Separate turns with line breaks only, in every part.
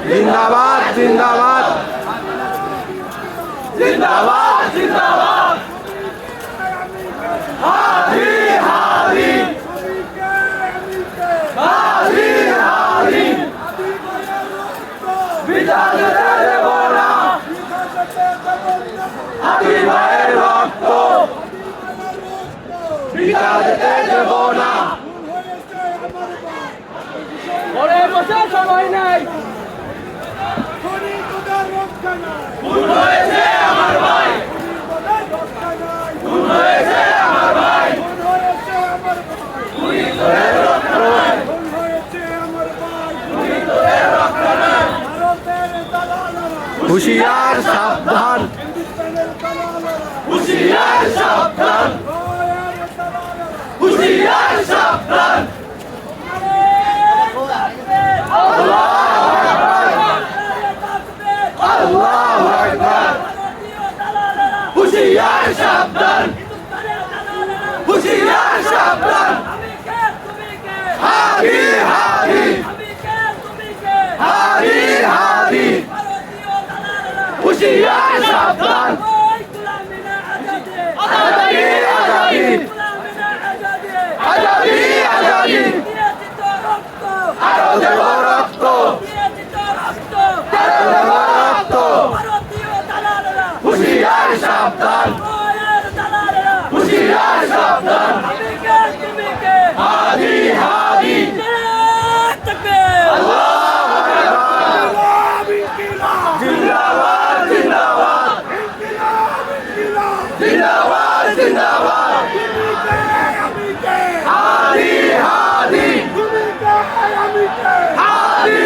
जिंदाबाद जिंदाबाद जिंदाबाद जिंदाबाद हादी हादी हादी हादी বিধান দেব না হাদি ভাইয়ের রক্ত বিধান দেব না
ওরে বসে সময় নাই
খুন হয়েছে আমার ভাই খুন হয়েছে আমার ভাই খুনি তোদের রক্ত নয় খুনি তোদের রক্ত নয় হুঁশিয়ার সাবধান হুঁশিয়ার সাবধান হুঁশিয়ার সাবধান হুঁশিয়ার সাবধান হুঁশিয়ার সাবধান হাদি হাদি হাদি হাদি হুঁশিয়ার সাবধান আজাদি আজাদি আজাদি আজাদি আরো দেব রক্ত আরো দেব রক্ত হুঁশিয়ার সাবধান হুঁশিয়ার সাবধান হাদি হাদি জিন্দাবাদ জিন্দাবাদ জিন্দাবাদ জিন্দাবাদ হাদি হাদি হাদি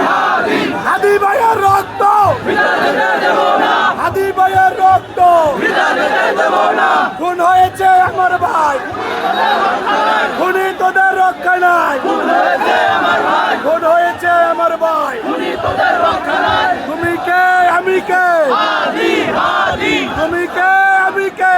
হাদি
হাদি ভাইয়ের রক্ত হাদি ভাইয়ের রক্ত খুন হয়েছে আমার ভাই খুনি তোদের রক্ষা নাই খুন হয়েছে আমার ভাই তুমি কে আমি কে তুমি কে আমি কে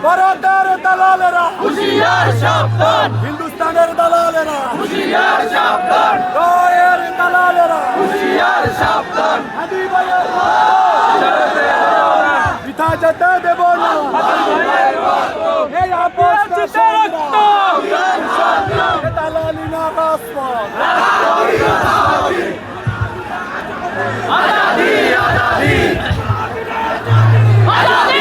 ভারতের দালালেরা
হুঁশিয়ার সাবধান
হিন্দুস্তানের দালালেরা
হুঁশিয়ার সাবধান
গায়ের দালালেরা
হুঁশিয়ার সাবধান
হাদি ভাইয়ের পিতা যেতে দেব না এই আপোষ রক্ত দালালি না রাজপথ
আজাদি আজাদি আজাদি